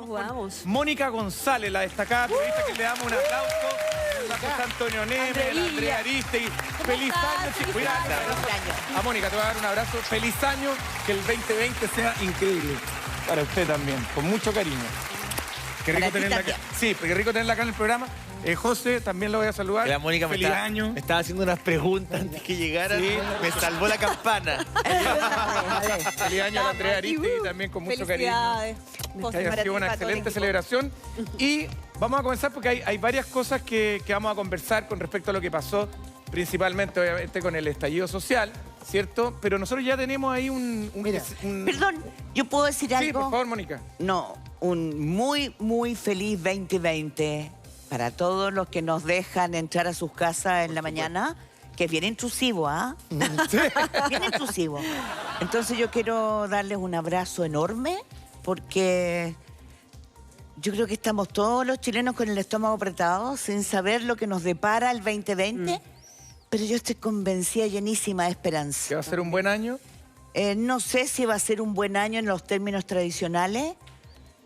Vamos. Mónica González, la destacada periodista, que le damos un aplauso. José Antonio Neme, Andrea Aristegui. Feliz año, chicos. A Mónica te voy a dar un abrazo. Feliz año, que el 2020 sea increíble. Para usted también, con mucho cariño. Qué rico tenerla acá. Sí, qué rico tenerla acá en el programa. José, también lo voy a saludar. La Mónica Feliz año. me estaba haciendo unas preguntas antes que llegaran. Sí. Me salvó la campana. Feliz año a Andrea Aristegui, también con mucho cariño. Que haya sido una excelente celebración. Y vamos a comenzar porque hay varias cosas que vamos a conversar con respecto a lo que pasó, principalmente, obviamente, con el estallido social, ¿cierto? Pero nosotros ya tenemos ahí Perdón, ¿yo puedo decir algo? Sí, por favor, Mónica. No, un muy, muy feliz 2020 para todos los que nos dejan entrar a sus casas en la mañana, que es bien intrusivo, ¿ah? Sí. Bien intrusivo. Entonces yo quiero darles un abrazo enorme porque yo creo que estamos todos los chilenos con el estómago apretado, sin saber lo que nos depara el 2020, pero yo estoy convencida, llenísima de esperanza. ¿Que va a ser un buen año? No sé si va a ser un buen año en los términos tradicionales,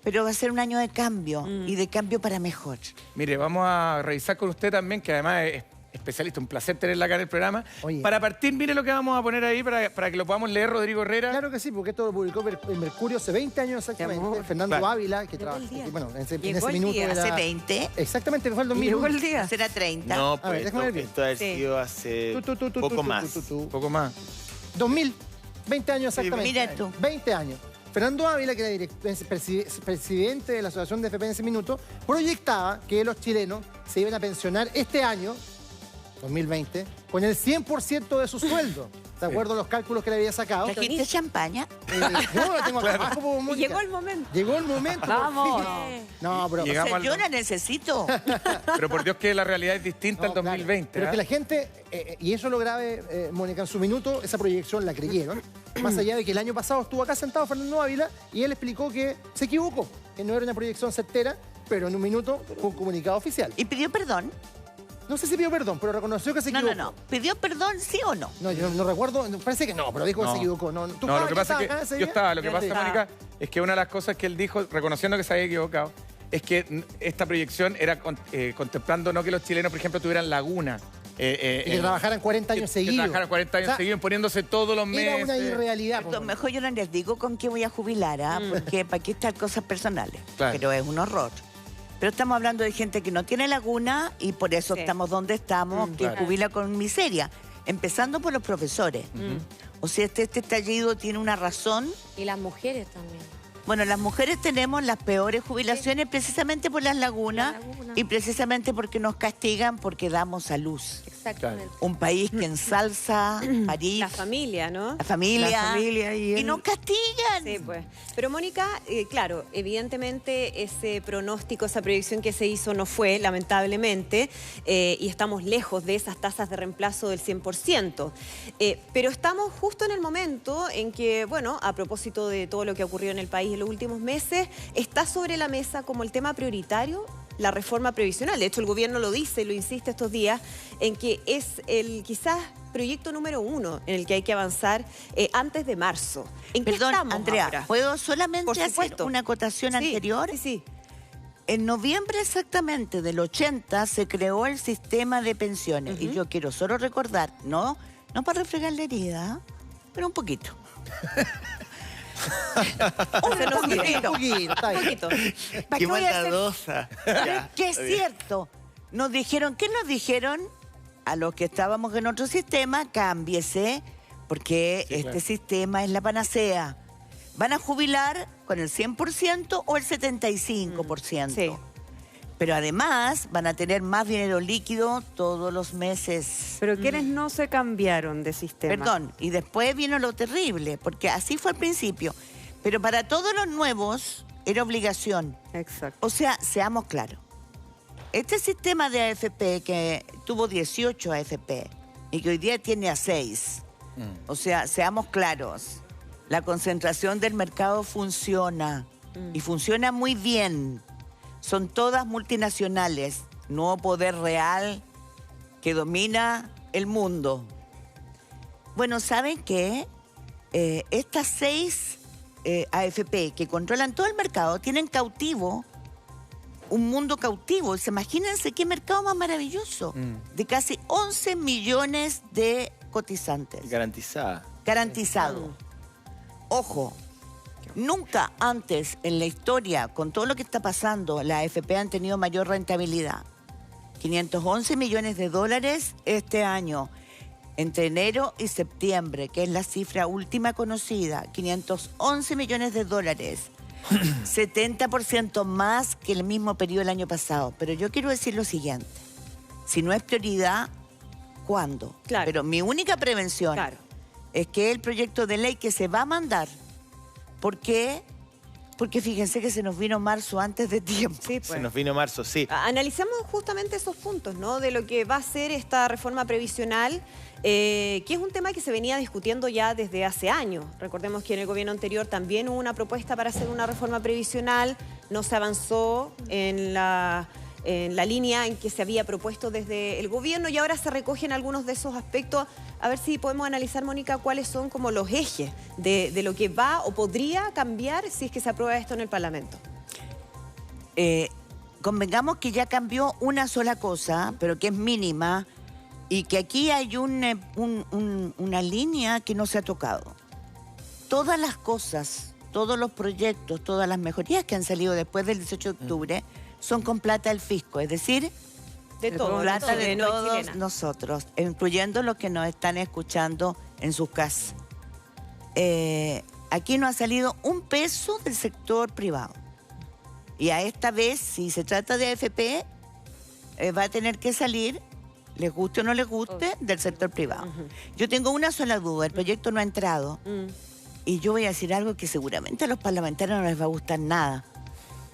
pero va a ser un año de cambio y de cambio para mejor. Mire, vamos a revisar con usted también, que además es especialista, un placer tenerla acá en el programa. Oye. Para partir, mire lo que vamos a poner ahí para que lo podamos leer, Rodrigo Herrera. Claro que sí, porque esto lo publicó en Mercurio hace 20 años exactamente. Fernando Ávila, que trabaja. Bueno, en ese minuto era... ¿Hace 20? Exactamente, fue el 2000. Llegó el día. ¿Será 30? No, A ver, pues déjame ver bien. esto ha sido hace poco más. Poco más. 2000, 20 años exactamente. Mira tú. 20 años. Fernando Ávila, que era presidente de la Asociación de FP en ese minuto, proyectaba que los chilenos se iban a pensionar este año, 2020, con el 100% de su sueldo. ¿De acuerdo a los cálculos que le había sacado? ¿Trajiste champaña? No, lo tengo acá abajo, como Mónica. Llegó el momento. Llegó el momento. Vamos. No, pero... Llegamos al... Yo la necesito. Pero por Dios que la realidad es distinta al 2020. Pero que la gente, y eso lo grave, Mónica, en su minuto, esa proyección la creyeron. Más allá de que el año pasado estuvo acá sentado Fernando Ávila y él explicó que se equivocó, que no era una proyección certera, pero en un minuto fue un comunicado oficial. ¿Y pidió perdón? No sé si pidió perdón, pero reconoció que se equivocó. No. ¿Pidió perdón, sí o no? No, yo no recuerdo, parece que no, pero dijo que se equivocó. No, lo que pasa es que yo estaba. Lo que pasa, Mónica, es que una de las cosas que él dijo, reconociendo que se había equivocado, es que esta proyección era contemplando no que los chilenos, por ejemplo, tuvieran laguna. Y que trabajaran 40 años seguidos. Que trabajaran 40 años seguidos, poniéndose todos los meses. Era una irrealidad. Mejor yo no les digo con qué voy a jubilar, porque para qué estar cosas personales. Claro. Pero es un horror. Pero estamos hablando de gente que no tiene laguna y por eso estamos donde estamos, que jubila con miseria. Empezando por los profesores. O sea, este estallido tiene una razón. Y las mujeres también. Bueno, las mujeres tenemos las peores jubilaciones precisamente por las lagunas y precisamente porque nos castigan porque damos a luz. Exactamente. Un país que ensalza París. La familia, ¿no? La familia y nos castigan. Sí, pues. Pero Mónica, claro, evidentemente ese pronóstico, esa proyección que se hizo no fue, lamentablemente, y estamos lejos de esas tasas de reemplazo del 100%. Pero estamos justo en el momento en que, bueno, a propósito de todo lo que ocurrió en el país en los últimos meses, está sobre la mesa como el tema prioritario la reforma previsional. De hecho, el gobierno lo dice, lo insiste estos días, en que es el quizás proyecto número 1 en el que hay que avanzar antes de marzo. ¿En qué estamos, Andrea, ahora? ¿puedo solamente hacer una acotación anterior? Sí. En noviembre exactamente del 80 se creó el sistema de pensiones. Y yo quiero solo recordar, no para refregar la herida, pero un poquito. Un poquito. Qué maldadosa. Que es cierto. Nos dijeron, ¿qué nos dijeron? A los que estábamos en otro sistema, cámbiese, porque este sistema es la panacea. Van a jubilar con el 100% o el 75%. Sí. Pero además van a tener más dinero líquido todos los meses. Pero ¿quiénes no se cambiaron de sistema? Perdón, y después vino lo terrible, porque así fue al principio. Pero para todos los nuevos era obligación. Exacto. O sea, seamos claros. Este sistema de AFP que tuvo 18 AFP y que hoy día tiene a 6. O sea, seamos claros. La concentración del mercado funciona y funciona muy bien. Son todas multinacionales, nuevo poder real que domina el mundo. Bueno, ¿saben qué? Estas 6 AFP, que controlan todo el mercado, tienen cautivo, un mundo cautivo. Imagínense qué mercado más maravilloso, de casi 11 millones de cotizantes. Garantizada. Garantizado. Ojo, nunca antes en la historia, con todo lo que está pasando, la AFP han tenido mayor rentabilidad. 511 millones de dólares este año. Entre enero y septiembre, que es la cifra última conocida, 511 millones de dólares. 70% más que el mismo periodo del año pasado. Pero yo quiero decir lo siguiente. Si no es prioridad, ¿cuándo? Claro. Pero mi única prevención es que el proyecto de ley que se va a mandar, ¿por qué? Porque fíjense que se nos vino marzo antes de tiempo. Sí, pues. Se nos vino marzo, sí. Analicemos justamente esos puntos, ¿no? De lo que va a ser esta reforma previsional, que es un tema que se venía discutiendo ya desde hace años. Recordemos que en el gobierno anterior también hubo una propuesta para hacer una reforma previsional, no se avanzó en la línea en que se había propuesto desde el gobierno y ahora se recogen algunos de esos aspectos. A ver si podemos analizar, Mónica, cuáles son como los ejes de lo que va o podría cambiar si es que se aprueba esto en el Parlamento. Convengamos que ya cambió una sola cosa, pero que es mínima, y que aquí hay una línea que no se ha tocado. Todas las cosas, todos los proyectos, todas las mejorías que han salido después del 18 de octubre son con plata del fisco, es decir, De todo, plata de no todos chilena. nosotros, incluyendo los que nos están escuchando en sus casas. Aquí no ha salido un peso del sector privado. Y a esta vez, si se trata de AFP, va a tener que salir, les guste o no les guste, del sector privado. Yo tengo una sola duda, el proyecto no ha entrado. Y yo voy a decir algo que seguramente a los parlamentarios no les va a gustar nada.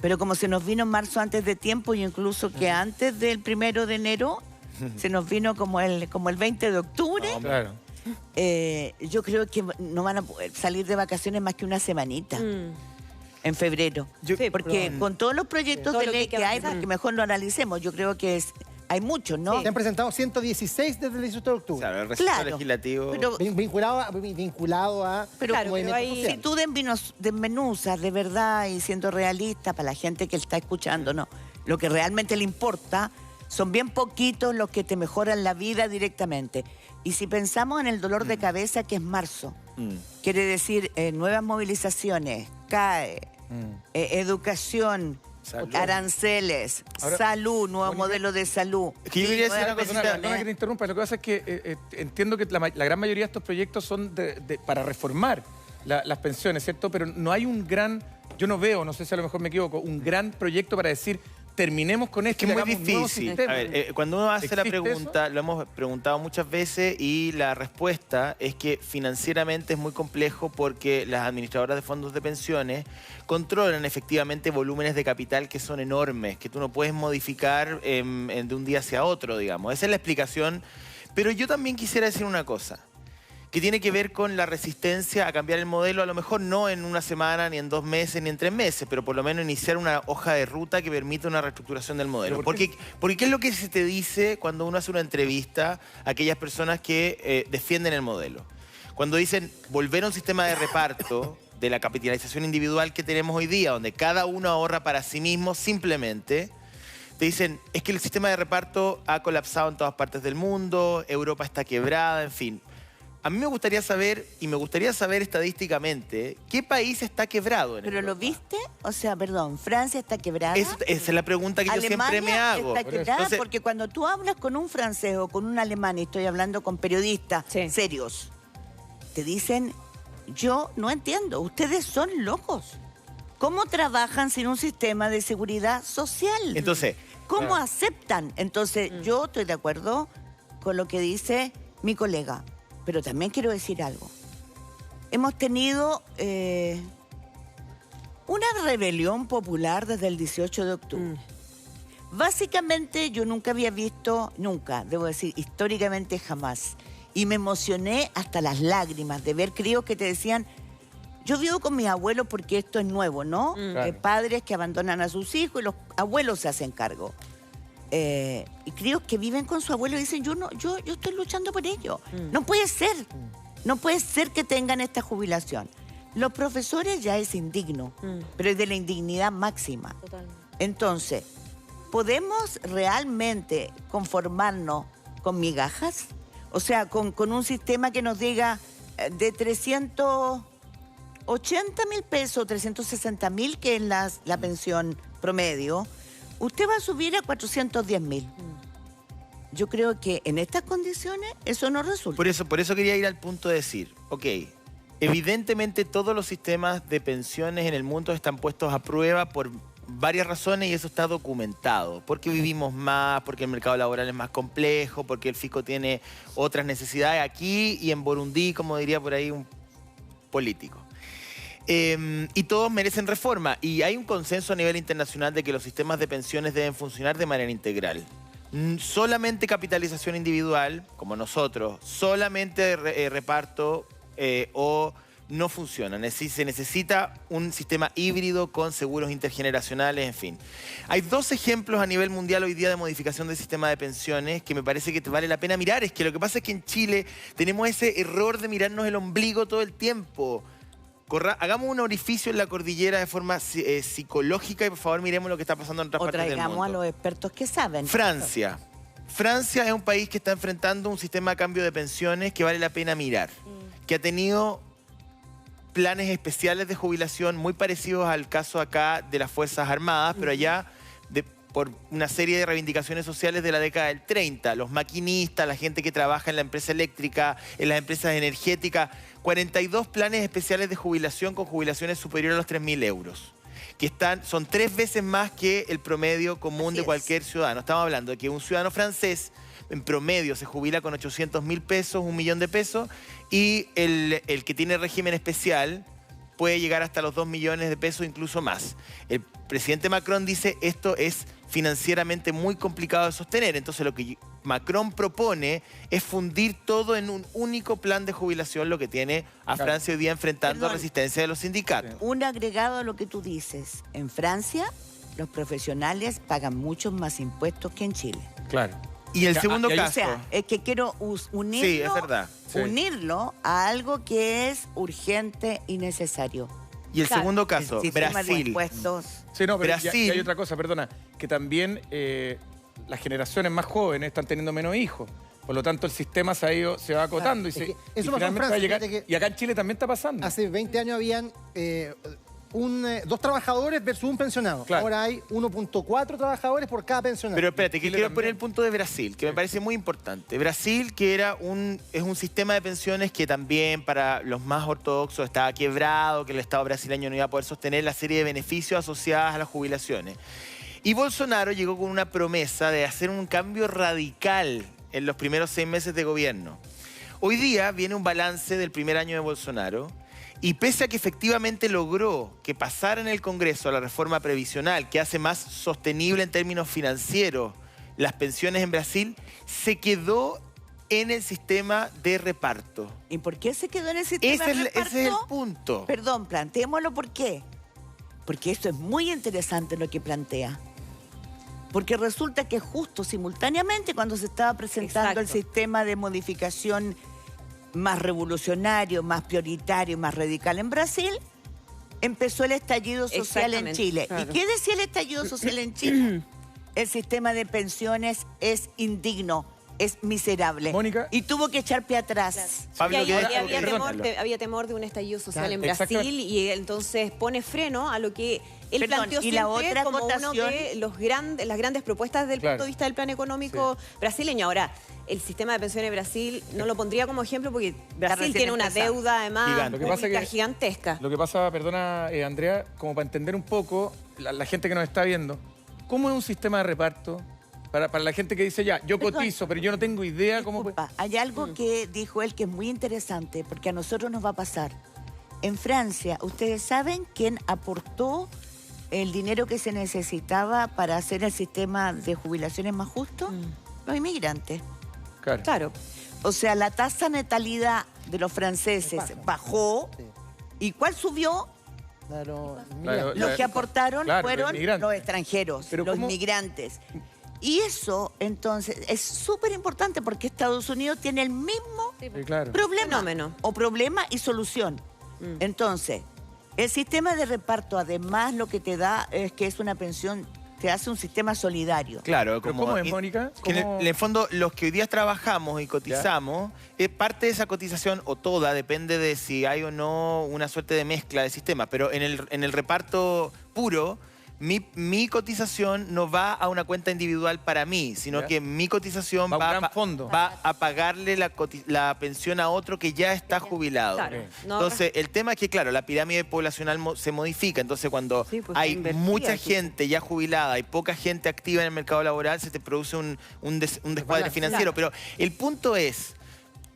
Pero como se nos vino en marzo antes de tiempo y incluso que antes del 1 de enero, se nos vino como el 20 de octubre, Claro. yo creo que no van a poder salir de vacaciones más que una semanita. En febrero. Porque con todos los proyectos de ley que hay, porque mejor lo analicemos, yo creo que hay muchos, ¿no? Se han presentado 116 desde el 18 de octubre. Claro, el recinto legislativo. Pero, Vinculado a movimientos sociales. si tú desmenuzas de verdad y siendo realista para la gente que está escuchando, no, lo que realmente le importa son bien poquitos los que te mejoran la vida directamente. Y si pensamos en el dolor de cabeza que es marzo, quiere decir nuevas movilizaciones, CAE, educación, Salud. aranceles, Ahora, salud, nuevo Mónica, modelo de salud. Es que yo quería decir una cosa, Perdona que te interrumpa, lo que pasa es que entiendo que la gran mayoría de estos proyectos son para reformar las pensiones, ¿cierto? Pero no hay un gran, yo no veo, no sé si a lo mejor me equivoco, un gran proyecto para decir, terminemos con esto. Es que y es muy hagamos un nuevo difícil. sistema. A ver, cuando uno hace la ¿Existe pregunta, lo hemos preguntado muchas veces y la respuesta es que financieramente es muy complejo porque las administradoras de fondos de pensiones controlan efectivamente volúmenes de capital que son enormes, que tú no puedes modificar de un día hacia otro, digamos. Esa es la explicación. Pero yo también quisiera decir una cosa, que tiene que ver con la resistencia a cambiar el modelo, a lo mejor no en una semana, ni en 2 meses, ni en 3 meses, pero por lo menos iniciar una hoja de ruta que permita una reestructuración del modelo. Porque ¿qué es lo que se te dice cuando uno hace una entrevista a aquellas personas que defienden el modelo? Cuando dicen volver a un sistema de reparto de la capitalización individual que tenemos hoy día, donde cada uno ahorra para sí mismo simplemente, te dicen, es que el sistema de reparto ha colapsado en todas partes del mundo, Europa está quebrada, en fin. A mí me gustaría saber, y me gustaría saber estadísticamente, ¿qué país está quebrado en ¿Pero Europa? lo viste? O sea, perdón, ¿Francia está quebrada? Esa es la pregunta que yo siempre me hago. Está quebrada Entonces, porque cuando tú hablas con un francés o con un alemán, y estoy hablando con periodistas serios, te dicen, yo no entiendo, ustedes son locos. ¿Cómo trabajan sin un sistema de seguridad social? Entonces, ¿cómo aceptan? Entonces, yo estoy de acuerdo con lo que dice mi colega, pero también quiero decir algo. Hemos tenido una rebelión popular desde el 18 de octubre. Básicamente yo nunca había visto, debo decir, históricamente jamás. Y me emocioné hasta las lágrimas de ver críos que te decían, yo vivo con mis abuelos porque esto es nuevo, ¿no? Claro. Padres que abandonan a sus hijos y los abuelos se hacen cargo. Y críos que viven con su abuelo y dicen, yo estoy luchando por ello. No puede ser. No puede ser que tengan esta jubilación. Los profesores ya es indigno, pero es de la indignidad máxima. Totalmente. Entonces, ¿podemos realmente conformarnos con migajas? O sea, con un sistema que nos diga de 380.000 pesos, 360.000, que es la pensión promedio, usted va a subir a 410.000. Yo creo que en estas condiciones eso no resulta. Por eso quería ir al punto de decir, ok, evidentemente todos los sistemas de pensiones en el mundo están puestos a prueba por varias razones y eso está documentado. Porque vivimos más, porque el mercado laboral es más complejo, porque el fisco tiene otras necesidades aquí y en Burundi, como diría por ahí un político. Y todos merecen reforma. Y hay un consenso a nivel internacional de que los sistemas de pensiones deben funcionar de manera integral. Solamente capitalización individual, como nosotros, solamente reparto o no funciona. Se necesita un sistema híbrido con seguros intergeneracionales, en fin. Hay dos ejemplos a nivel mundial hoy día de modificación del sistema de pensiones que me parece que te vale la pena mirar. Es que lo que pasa es que en Chile tenemos ese error de mirarnos el ombligo todo el tiempo. Hagamos un orificio en la cordillera de forma psicológica y por favor miremos lo que está pasando en otras partes del mundo. O traigamos a los expertos que saben. Francia. Francia es un país que está enfrentando un sistema de cambio de pensiones que vale la pena mirar. Que ha tenido planes especiales de jubilación muy parecidos al caso acá de las Fuerzas Armadas, pero allá por una serie de reivindicaciones sociales de la década del 30. Los maquinistas, la gente que trabaja en la empresa eléctrica, en las empresas energéticas, 42 planes especiales de jubilación con jubilaciones superiores a los 3.000 euros. Que son 3 veces más que el promedio común de cualquier ciudadano. Estamos hablando de que un ciudadano francés en promedio se jubila con 800.000 pesos, 1 millón de pesos, y el que tiene régimen especial puede llegar hasta los 2 millones de pesos, incluso más. El presidente Macron dice esto es financieramente muy complicado de sostener. Entonces lo que Macron propone es fundir todo en un único plan de jubilación, lo que tiene a Francia hoy día enfrentando resistencia de los sindicatos. Un agregado a lo que tú dices. En Francia, los profesionales pagan muchos más impuestos que en Chile. Claro. Y el segundo caso... O sea, es que quiero unirlo, sí, es verdad. unirlo a algo que es urgente y necesario. Y el segundo caso, Brasil. Sí, no, pero Brasil. y hay otra cosa, perdona, que también las generaciones más jóvenes están teniendo menos hijos. Por lo tanto, el sistema se va acotando y eso y pasó en Francia, va a llegar. que Y acá en Chile también está pasando. hace 20 años habían 2 trabajadores versus un pensionado. Claro. Ahora hay 1.4 trabajadores por cada pensionado. Pero espérate, que Chile quiero también. poner el punto de Brasil, que me parece muy importante. Brasil, que es un sistema de pensiones que también para los más ortodoxos estaba quebrado, que el Estado brasileño no iba a poder sostener la serie de beneficios asociados a las jubilaciones. Y Bolsonaro llegó con una promesa de hacer un cambio radical en los primeros 6 meses de gobierno. Hoy día viene un balance del primer año de Bolsonaro. Y pese a que efectivamente logró que pasara en el Congreso la reforma previsional, que hace más sostenible en términos financieros las pensiones en Brasil, se quedó en el sistema de reparto. ¿Y por qué se quedó en el sistema de reparto? Ese es el punto. Perdón, planteémoslo por qué. Porque esto es muy interesante lo que plantea. Porque resulta que justo simultáneamente cuando se estaba presentando el sistema de modificación más revolucionario, más prioritario, más radical en Brasil, empezó el estallido social en Chile. Claro. ¿Y qué decía el estallido social en Chile? El sistema de pensiones es indigno, es miserable. Mónica. Y tuvo que echar pie atrás. Pablo, había temor de un estallido social en Brasil exactamente. y entonces pone freno a lo que él planteó y la siempre otra como uno acotación- de las grandes propuestas desde el punto de vista del plan económico brasileño. Ahora, el sistema de pensiones de Brasil no lo pondría como ejemplo porque Brasil recién tiene una empezando. deuda además Gigante. Lo que pasa pública que- gigantesca. Lo que pasa, perdona, Andrea, como para entender un poco, la gente que nos está viendo, ¿cómo es un sistema de reparto? Para la gente que dice, ya, yo Perdón. cotizo, pero yo no tengo idea cómo... Disculpa, hay algo que dijo él que es muy interesante, porque a nosotros nos va a pasar. En Francia, ¿ustedes saben quién aportó el dinero que se necesitaba para hacer el sistema de jubilaciones más justo? Los inmigrantes. Claro. Claro. O sea, la tasa de natalidad de los franceses bajó. Sí. ¿Y cuál subió? Claro, Claro. Los que aportaron Claro, fueron los inmigrantes. los extranjeros, Pero los ¿cómo? inmigrantes. Y eso, entonces, es súper importante porque Estados Unidos tiene el mismo Sí, claro. problema. Fenómeno. O problema y solución. Entonces, el sistema de reparto, además, lo que te da es que es una pensión, te hace un sistema solidario. Claro, ¿Pero cómo es, Mónica? Que ¿Cómo? en el fondo, los que hoy día trabajamos y cotizamos, parte de esa cotización, o toda, depende de si hay o no una suerte de mezcla de sistemas, pero en el reparto puro, mi cotización no va a una cuenta individual para mí, sino que mi cotización va a pagarle la pensión a otro que ya está jubilado. Claro. Entonces, el tema es que, claro, la pirámide poblacional se modifica. Entonces, cuando hay mucha gente ya jubilada y poca gente activa en el mercado laboral, se te produce un descuadre financiero. Pero el punto es,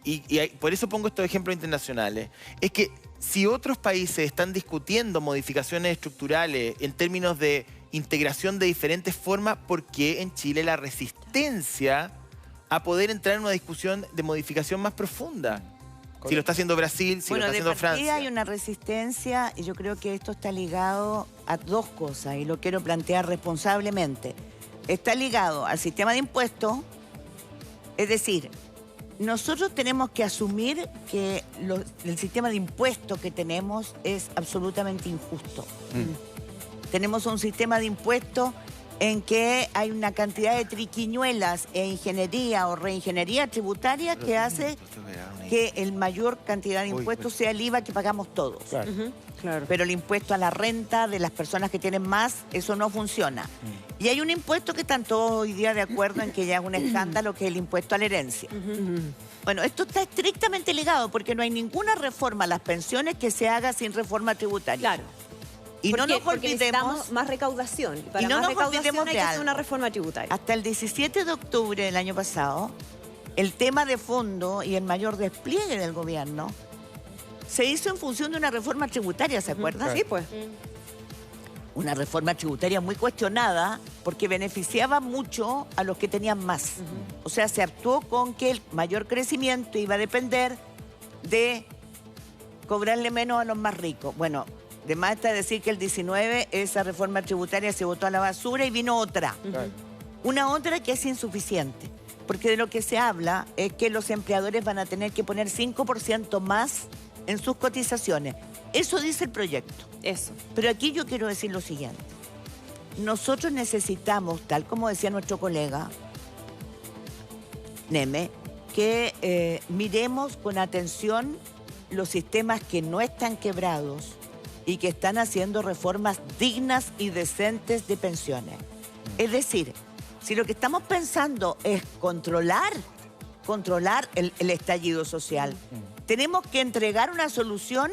y por eso pongo estos ejemplos internacionales, es que si otros países están discutiendo modificaciones estructurales en términos de integración de diferentes formas, ¿por qué en Chile la resistencia a poder entrar en una discusión de modificación más profunda? Si lo está haciendo Brasil, si lo está haciendo Francia. Hay una resistencia y yo creo que esto está ligado a dos cosas y lo quiero plantear responsablemente. Está ligado al sistema de impuestos, es decir, nosotros tenemos que asumir que el sistema de impuestos que tenemos es absolutamente injusto. Tenemos un sistema de impuestos en que hay una cantidad de triquiñuelas e ingeniería o reingeniería tributaria que hace que el mayor cantidad de impuestos sea el IVA que pagamos todos. Claro. Claro. Pero el impuesto a la renta de las personas que tienen más, eso no funciona. Y hay un impuesto que están todos hoy día de acuerdo en que ya es un escándalo, que es el impuesto a la herencia. Bueno, esto está estrictamente ligado porque no hay ninguna reforma a las pensiones que se haga sin reforma tributaria. Claro. Y no nos porque olvidemos, necesitamos más recaudación. Para y no más nos recaudación olvidemos hay de que hacer algo. una reforma tributaria. hasta el 17 de octubre del año pasado, el tema de fondo y el mayor despliegue del gobierno se hizo en función de una reforma tributaria, ¿se acuerdan? Sí, pues. Una reforma tributaria muy cuestionada porque beneficiaba mucho a los que tenían más. O sea, se actuó con que el mayor crecimiento iba a depender de cobrarle menos a los más ricos. Bueno, de más está decir que el 19 esa reforma tributaria se botó a la basura y vino otra. Una otra que es insuficiente. Porque de lo que se habla es que los empleadores van a tener que poner 5% más en sus cotizaciones. Eso dice el proyecto. Eso. Pero aquí yo quiero decir lo siguiente. Nosotros necesitamos, tal como decía nuestro colega Neme, que miremos con atención los sistemas que no están quebrados y que están haciendo reformas dignas y decentes de pensiones. Es decir, si lo que estamos pensando es controlar el estallido social, tenemos que entregar una solución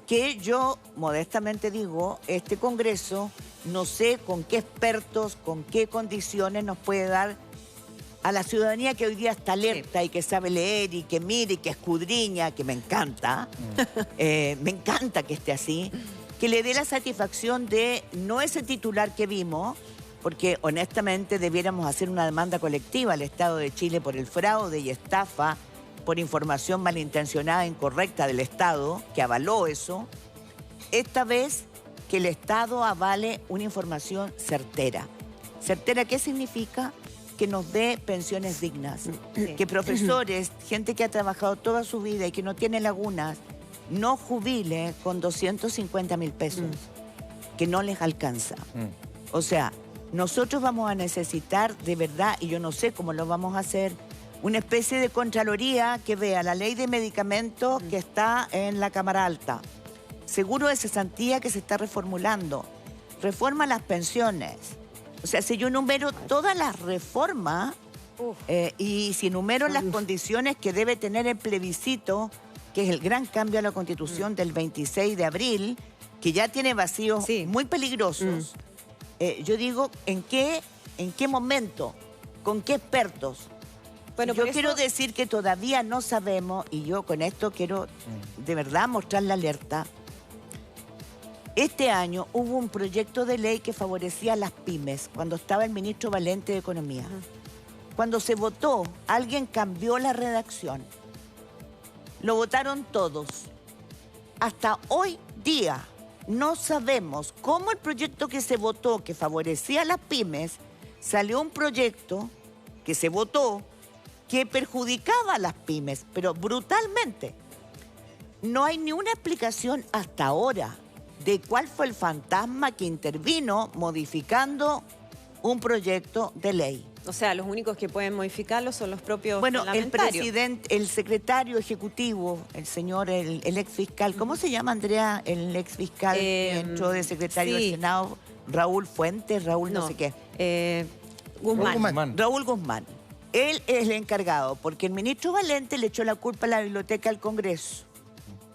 que yo modestamente digo, este Congreso, no sé con qué expertos, con qué condiciones nos puede dar a la ciudadanía que hoy día está alerta y que sabe leer y que mire y que escudriña, que me encanta, me encanta que esté así, que le dé la satisfacción de no ese titular que vimos, porque honestamente debiéramos hacer una demanda colectiva al Estado de Chile por el fraude y estafa, por información malintencionada e incorrecta del Estado, que avaló eso. Esta vez que el Estado avale una información certera. ¿Certera qué significa? Que nos dé pensiones dignas. Que profesores, gente que ha trabajado toda su vida y que no tiene lagunas, no jubile con 250.000 pesos, que no les alcanza. O sea, nosotros vamos a necesitar de verdad, y yo no sé cómo lo vamos a hacer, una especie de contraloría que vea la ley de medicamentos que está en la Cámara Alta, seguro de cesantía que se está reformulando, reforma las pensiones. O sea, si yo enumero todas las reformas y si enumero las condiciones que debe tener el plebiscito, que es el gran cambio a la Constitución del 26 de abril, que ya tiene vacíos muy peligrosos, yo digo, ¿en qué momento? ¿Con qué expertos? Bueno, yo quiero decir que todavía no sabemos, y yo con esto quiero de verdad mostrar la alerta. Este año hubo un proyecto de ley que favorecía a las pymes, cuando estaba el ministro Valente de Economía. Cuando se votó, alguien cambió la redacción. Lo votaron todos. Hasta hoy día no sabemos cómo el proyecto que se votó, que favorecía a las pymes, salió un proyecto que se votó que perjudicaba a las pymes, pero brutalmente. no hay ni una explicación hasta ahora de cuál fue el fantasma que intervino modificando un proyecto de ley. O sea, los únicos que pueden modificarlo son los propios Bueno, el parlamentarios. presidente, el secretario ejecutivo, el señor, el ex fiscal, ¿cómo se llama, Andrea? El ex fiscal que entró de secretario del Senado, Raúl Fuentes, Raúl no sé qué. Guzmán. Raúl Guzmán. Él es el encargado, porque el ministro Valente le echó la culpa a la Biblioteca del Congreso.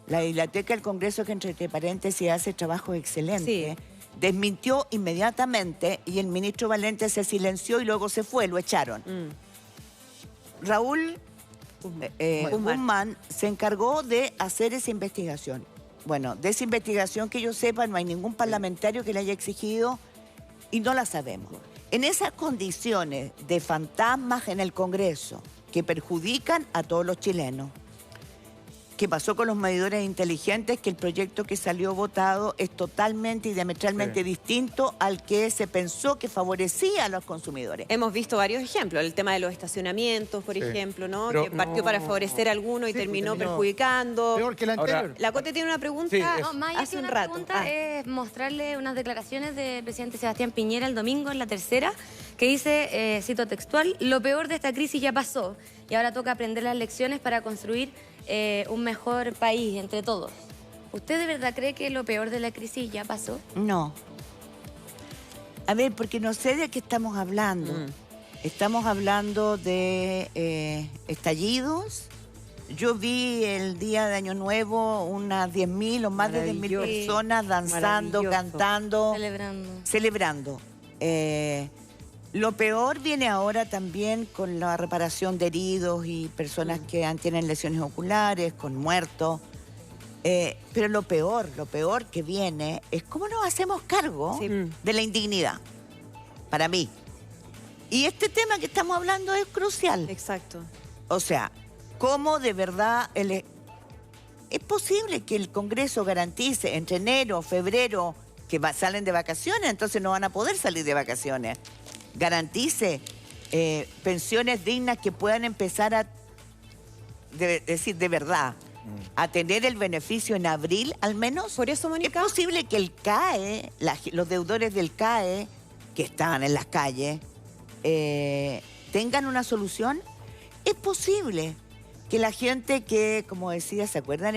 La Biblioteca del Congreso, que entre paréntesis hace trabajo excelente, desmintió inmediatamente y el ministro Valente se silenció y luego se fue, lo echaron. Raúl Guzmán se encargó de hacer esa investigación. Bueno, de esa investigación que yo sepa no hay ningún parlamentario que le haya exigido y no la sabemos. En esas condiciones de fantasmas en el Congreso que perjudican a todos los chilenos, ¿qué pasó con los medidores inteligentes? Que el proyecto que salió votado es totalmente y diametralmente distinto al que se pensó que favorecía a los consumidores. Hemos visto varios ejemplos, el tema de los estacionamientos, por ejemplo, ¿no? Pero que partió para favorecer a alguno y terminó perjudicando. Peor que la anterior. La Cote tiene una pregunta No, Maya hace tiene un una rato. pregunta, es mostrarle unas declaraciones del presidente Sebastián Piñera el domingo en La Tercera, que dice, cito textual, lo peor de esta crisis ya pasó y ahora toca aprender las lecciones para construir un mejor país entre todos. ¿Usted de verdad cree que lo peor de la crisis ya pasó? No. A ver, porque no sé de qué estamos hablando. Estamos hablando de estallidos. Yo vi el día de Año Nuevo unas 10.000 o más de 10.000 personas danzando, cantando, celebrando. Lo peor viene ahora también con la reparación de heridos y personas que tienen lesiones oculares, con muertos. Pero lo peor que viene es cómo nos hacemos cargo de la indignidad, para mí. Y este tema que estamos hablando es crucial. Exacto. O sea, cómo de verdad es posible que el Congreso garantice entre enero, febrero, que salen de vacaciones, entonces no van a poder salir de vacaciones. Garantice pensiones dignas que puedan empezar a, decir de verdad, a tener el beneficio en abril al menos. Por eso, Mónica, ¿Es posible que el CAE, los deudores del CAE, que estaban en las calles, tengan una solución? Es posible que la gente que, como decía, ¿se acuerdan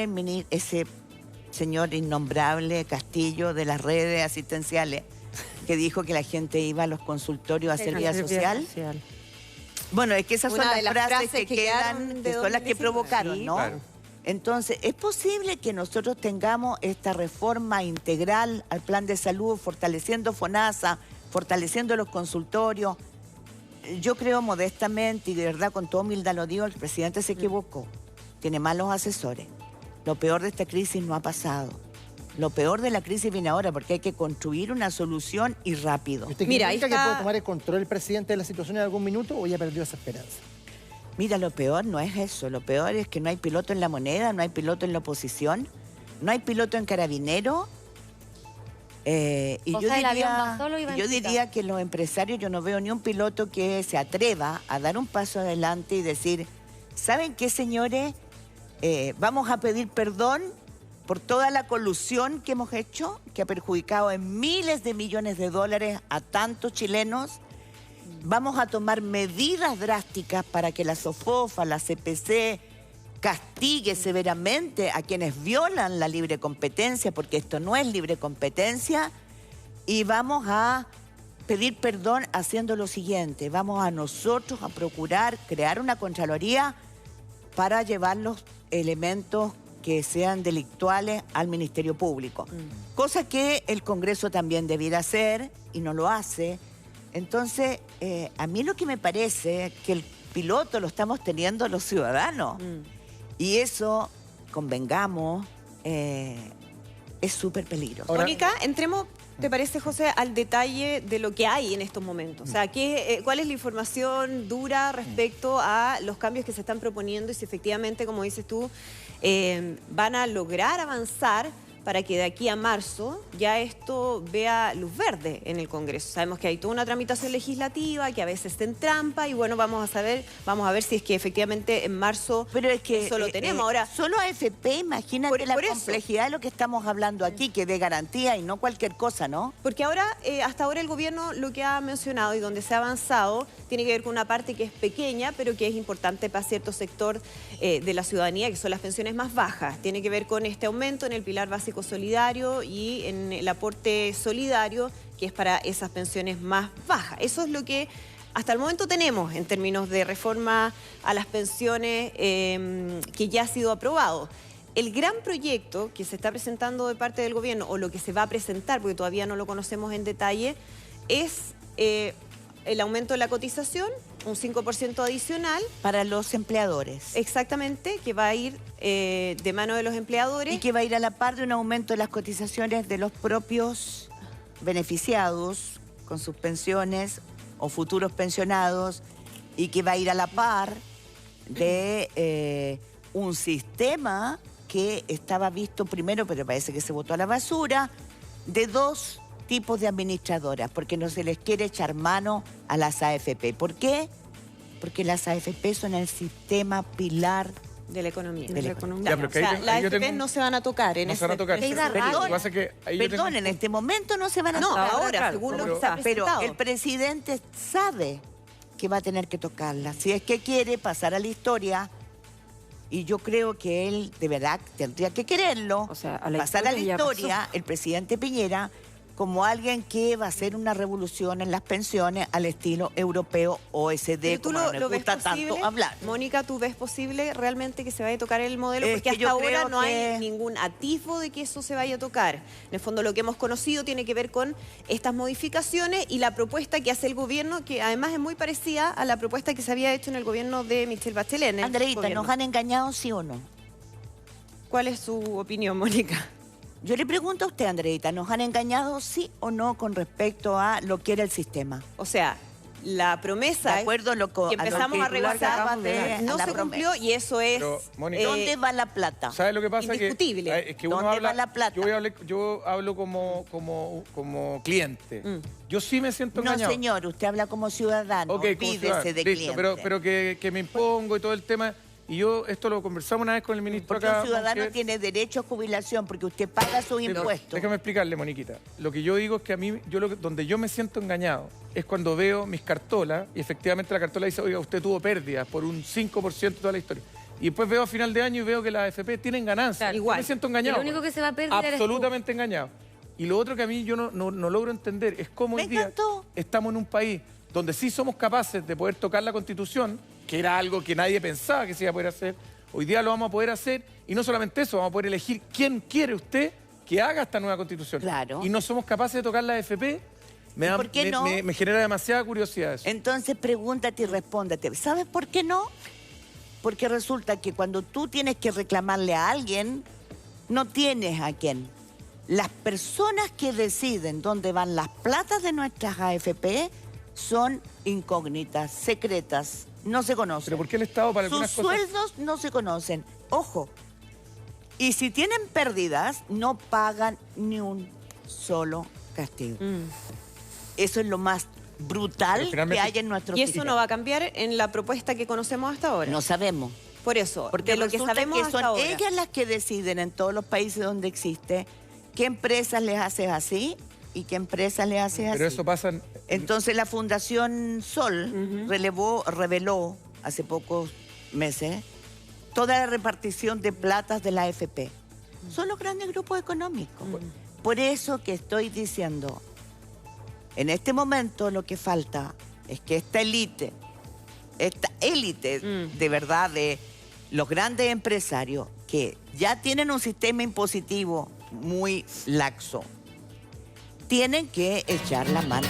ese señor innombrable Castillo de las redes asistenciales que dijo que la gente iba a los consultorios a hacer vida social? Bueno, es que esas son las frases que quedan, que son las que provocaron, ¿no? Claro. Entonces, ¿es posible que nosotros tengamos esta reforma integral al plan de salud, fortaleciendo FONASA, fortaleciendo los consultorios? Yo creo modestamente, y de verdad con toda humildad lo digo, el presidente se equivocó. Tiene malos asesores. Lo peor de esta crisis no ha pasado. Lo peor de la crisis viene ahora porque hay que construir una solución y rápido. ¿Usted Mira, cree ahí que está- puede tomar el control el presidente de la situación en algún minuto o ya perdió esa esperanza? Mira, lo peor no es eso. Lo peor es que no hay piloto en la moneda, no hay piloto en la oposición, no hay piloto en Carabinero. Y O sea, el avión va solo y va en yo pickup. diría que los empresarios, yo no veo ni un piloto que se atreva a dar un paso adelante y decir, ¿saben qué, señores? Vamos a pedir perdón por toda la colusión que hemos hecho, que ha perjudicado en miles de millones de dólares a tantos chilenos. Vamos a tomar medidas drásticas para que la SOFOFA, la CPC, castigue severamente a quienes violan la libre competencia, porque esto no es libre competencia, y vamos a pedir perdón haciendo lo siguiente. Vamos a nosotros a procurar crear una Contraloría para llevar los elementos que sean delictuales al Ministerio Público. Cosa que el Congreso también debiera hacer y no lo hace. Entonces, a mí lo que me parece es que el piloto lo estamos teniendo los ciudadanos. Y eso, convengamos, es súper peligroso. Mónica, entremos, ¿te parece, José, al detalle de lo que hay en estos momentos? O sea, ¿cuál es la información dura respecto a los cambios que se están proponiendo y si efectivamente, como dices tú, van a lograr avanzar para que de aquí a marzo ya esto vea luz verde en el Congreso. Sabemos que hay toda una tramitación legislativa que a veces está en trampa y bueno, vamos a ver si es que efectivamente en marzo Pero es que eso lo tenemos. Ahora, solo AFP, imagínate la complejidad de lo que estamos hablando aquí, que de garantía y no cualquier cosa, ¿no? porque ahora, hasta ahora el gobierno lo que ha mencionado y donde se ha avanzado tiene que ver con una parte que es pequeña, pero que es importante para cierto sector de la ciudadanía, que son las pensiones más bajas. Tiene que ver con este aumento en el pilar básico solidario y en el aporte solidario, que es para esas pensiones más bajas. Eso es lo que hasta el momento tenemos en términos de reforma a las pensiones que ya ha sido aprobado. El gran proyecto que se está presentando de parte del gobierno, o lo que se va a presentar, porque todavía no lo conocemos en detalle, es el aumento de la cotización, un 5% adicional. Para los empleadores. Exactamente, que va a ir de mano de los empleadores. Y que va a ir a la par de un aumento de las cotizaciones de los propios beneficiados con sus pensiones o futuros pensionados, y que va a ir a la par de un sistema que estaba visto primero, pero parece que se botó a la basura, de 2 tipos de administradoras, porque no se les quiere echar mano a las AFP. ¿Por qué? Porque las AFP son el sistema pilar de la economía. De la economía. Ya, pero que O sea, ahí las yo AFP tengo- no se van a tocar en No se van a tocar. ese- Pero lo que pasa es que ahí yo tengo- Perdón, en este momento no se van a No, tocar. ahora, claro, según no, lo que se ha Pero presentado. el presidente sabe que va a tener que tocarla. Si es que quiere pasar a la historia, y yo creo que él de verdad tendría que quererlo, O sea, a la pasar a la historia ya historia, el presidente Piñera, como alguien que va a hacer una revolución en las pensiones al estilo europeo OSD, Pero tú como lo nos ves gusta posible, tanto hablar. Mónica, ¿tú ves posible realmente que se vaya a tocar el modelo? Es Porque que hasta yo ahora creo no que- hay ningún atisbo de que eso se vaya a tocar. En el fondo lo que hemos conocido tiene que ver con estas modificaciones y la propuesta que hace el gobierno, que además es muy parecida a la propuesta que se había hecho en el gobierno de Michelle Bachelet. en el Andreita, gobierno. ¿nos han engañado, sí o no? ¿Cuál es su opinión, Mónica? Yo le pregunto a usted, Andreita, ¿nos han engañado, sí o no, con respecto a lo que era el sistema? O sea, la promesa De acuerdo a lo que empezamos a revisar no se cumplió y eso es... Pero, Mónica, ¿Dónde va la plata? ¿Sabes lo que pasa? Indiscutible. Es que uno ¿Dónde habla, va la plata? Yo hablo como cliente. Yo sí me siento No, engañado. señor, usted habla como ciudadano, Ok, como olvídese ciudadano. de Listo, cliente. pero que me impongo y todo el tema. Y yo esto lo conversamos una vez con el ministro Porque acá. un ciudadano Montiel. tiene derecho a jubilación porque usted paga sus Sí, pero impuestos. déjame explicarle, Moniquita. Lo que yo digo es que a mí, donde yo me siento engañado es cuando veo mis cartolas y efectivamente la cartola dice, oiga, usted tuvo pérdidas por un 5% de toda la historia. Y después veo a final de año y veo que las AFP tienen ganancias. Claro. Igual. Yo me siento engañado. Y lo único que se va a perder eres tú. Absolutamente engañado. Y lo otro que a mí yo no logro entender es cómo Me hoy día encantó. estamos en un país donde sí somos capaces de poder tocar la Constitución, que era algo que nadie pensaba que se iba a poder hacer. Hoy día lo vamos a poder hacer y no solamente eso, vamos a poder elegir quién quiere usted que haga esta nueva Constitución. Claro. Y no somos capaces de tocar la AFP. Me, por qué no? me genera demasiada curiosidad eso. Entonces pregúntate y respóndete. ¿Sabes por qué no? Porque resulta que cuando tú tienes que reclamarle a alguien, no tienes a quién. Las personas que deciden dónde van las platas de nuestras AFP son incógnitas, secretas, no se conocen. Pero ¿por qué el Estado para Sus algunas cosas? sueldos no se conocen. Ojo. Y si tienen pérdidas, no pagan ni un solo castigo. Eso es lo más brutal Pero que finalmente- hay en nuestro Y sistema. eso no va a cambiar en la propuesta que conocemos hasta ahora. No sabemos. Por eso, Porque de lo que resulta sabemos que hasta son ahora. ellas las que deciden en todos los países donde existe qué empresas les haces así y qué empresas les haces así. Pero eso pasa... Entonces la Fundación Sol reveló hace pocos meses toda la repartición de platas de la AFP. Son los grandes grupos económicos. Por eso que estoy diciendo, en este momento lo que falta es que esta élite de verdad de los grandes empresarios que ya tienen un sistema impositivo muy laxo, tienen que echar la mano.